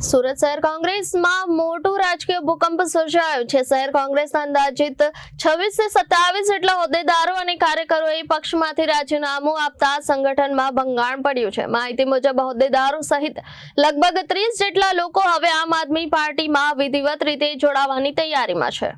સુરત શહેર કોંગ્રેસમાં મોટું રાજકીય ભૂકંપ સર્જાયો છે। શહેર કોંગ્રેસના અંદાજિત 26 થી 27 જેટલા હોદ્દેદારો અને કાર્યકરોએ પક્ષમાંથી રાજીનામું આપતા સંગઠનમાં ભંગાણ પડ્યું છે। માહિતી મુજબ હોદ્દેદારો સહિત લગભગ 30 જેટલા લોકો હવે આમ આદમી પાર્ટીમાં વિધિવત રીતે જોડાવાની તૈયારીમાં છે।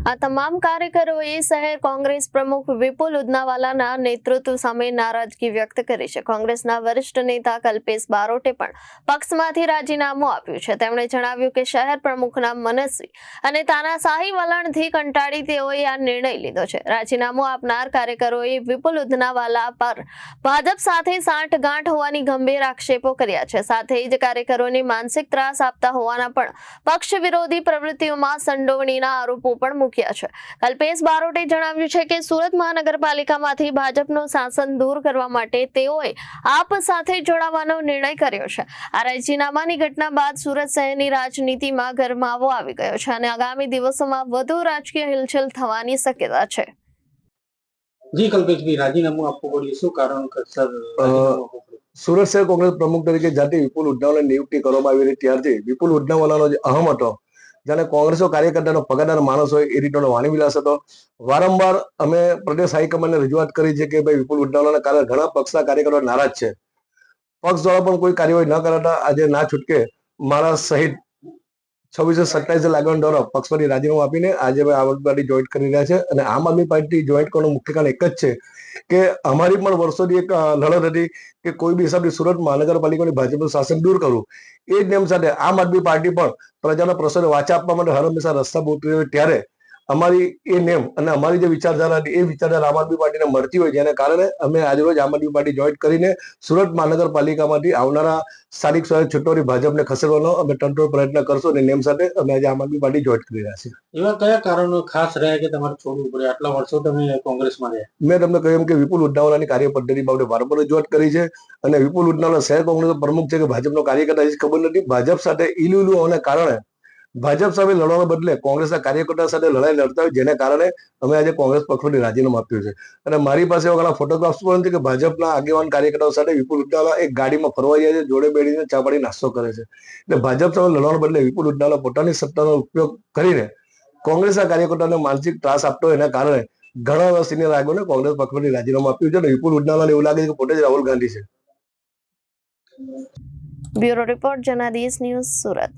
આ તમામ કાર્યકરોએ શહેર કોંગ્રેસ પ્રમુખ વિપુલ ઉદનાવાલાના નેતૃત્વ સામે નારાજગી વ્યક્ત કરી છે। કોંગ્રેસના વરિષ્ઠ નેતા કલ્પેશ બારોટે પણ પક્ષમાંથી રાજીનામું આપ્યું છે। તેમણે જણાવ્યું કે શહેર પ્રમુખના મનસ્વી અને તાનાશાહી વલણથી કંટાળી તેઓએ આ નિર્ણય લીધો છે। રાજીનામું આપનાર કાર્યકરોએ વિપુલ ઉદનાવાલા પર ભાજપ સાથે સાંઠગાંઠ હોવાની ગંભીર આક્ષેપો કર્યા છે। સાથે જ કાર્યકરોને માનસિક ત્રાસ આપતા હોવાના પણ પક્ષ વિરોધી પ્રવૃત્તિઓમાં સંડોવણીના આરોપો પણ કલ્પેશ બારોટે જણાવ્યું છે કે સુરત મહાનગરપાલિકામાંથી ભાજપનું શાસન દૂર કરવા માટે તેઓએ આપ સાથે જોડાવાનો નિર્ણય કર્યો છે। આ રાજીનામાની ઘટના બાદ સુરત શહેરની રાજનીતિમાં ગરમાવો આવી ગયો છે અને આગામી દિવસોમાં વધુ રાજકીય હિલચાલ થવાની શક્યતા છે। જી કલ્પેશભાઈ, રાજીનામું આપવું પડ્યું, શું કારણ? સુરત શહેર કોંગ્રેસ પ્રમુખ તરીકે જ્યારથી વિપુલ ઉદનાવાલાની નિયુક્તિ કરવામાં આવી રહી ત્યારથી વિપુલ ઉદનાવાલાનો જે અહમ હતો, જાણે કોંગ્રેસો કાર્યકર્તાનો પગારદાર માણસ હોય એ રીતનો વાણી વિલાસ હતો। વારંવાર અમે પ્રદેશ હાઈકમાન્ડને રજૂઆત કરી છે કે ભાઈ વિપુલ ઉદનાવાલાના કારણે ઘણા પક્ષના કાર્યકરો નારાજ છે। પક્ષ દ્વારા પણ કોઈ કાર્યવાહી ન કરાતા આજે ના છૂટકે મારા સહિત 26-27 આગેવાન દ્વારા પક્ષમાંથી રાજીનામું આપીને આજે આમ આદમી પાર્ટી જોઈન્ટ કરી રહ્યા છે। અને આમ આદમી પાર્ટી જોઈન્ટ કરવાનું મુખ્ય કારણ એક જ છે કે અમારી પણ વર્ષોથી એક લડત હતી કે કોઈ બી હિસાબથી સુરત મહાનગરપાલિકાની ભાજપનું શાસન દૂર કરવું। એ જ નેમ સાથે આમ આદમી પાર્ટી પણ પ્રજાના પ્રશ્નોને વાચા આપવા માટે હર હંમેશા રસ્તા પર ઉતરી હોય ત્યારે અમારી એ નેમ અને અમારી જે વિચારધારા હતી એ વિચારધારા આમ આદમી પાર્ટીને મળતી હોય, જેને કારણે અમે આજરોજ આમ આદમી પાર્ટી જોઈન્ટ કરીને સુરત મહાનગરપાલિકામાંથી આવનારા સ્થાનિક સ્વરાજ ચૂંટણી ભાજપને ખસેડવાનો અમે તનતોડ પ્રયત્ન કરશું અને નેમ સાથે અમે આજે આમ આદમી પાર્ટી જોઈન્ટ કરી રહ્યા છીએ। એવા કયા કારણો ખાસ રહ્યા કે તમારે છોડવું પડે? આટલા વર્ષો તમે કોંગ્રેસમાં રહ્યા। મેં તમને કહ્યું કે વિપુલ ઉદનાવાલાની કાર્ય પદ્ધતિ બાબતે વારંવાર રજૂઆત કરી છે અને વિપુલ ઉદનાવાલા શહેર કોંગ્રેસનો પ્રમુખ છે કે ભાજપનો કાર્યકર્તા છે ખબર નથી। ભાજપ સાથે ઈલુલું હોવાને કારણે ભાજપ સામે લડવાને બદલે કોંગ્રેસના કાર્યકર્તા સાથે લડાઈ લડતા હોય, જેને કારણે અમે આજે કોંગ્રેસ પક્ષમાંથી રાજીનામું આપ્યું છે। અને મારી પાસે એવા ઘણા ફોટોગ્રાફ્સ પણ છે કે ભાજપના આગેવાન કાર્યકર્તાઓ સાથે વિપુલ ઉદનાવાલા એક ગાડીમાં ફરવા જાય છે, જોડે બેસીને ચા પાણી નાસ્તો કરે છે। એટલે ભાજપ સામે લડવાને બદલે વિપુલ ઉદનાવાલા પોતાની સત્તાનો ઉપયોગ કરીને કોંગ્રેસના કાર્યકર્તાઓને માનસિક ત્રાસ આપતો હોય, એના કારણે ઘણા એવા સિનિયર આગેવાનોને કોંગ્રેસ પક્ષમાંથી રાજીનામું આપ્યું છે અને વિપુલ ઉદનાવાલાને એવું લાગે છે કે પોતે જ રાહુલ ગાંધી છે। Bureau report Janadesh news, Surat.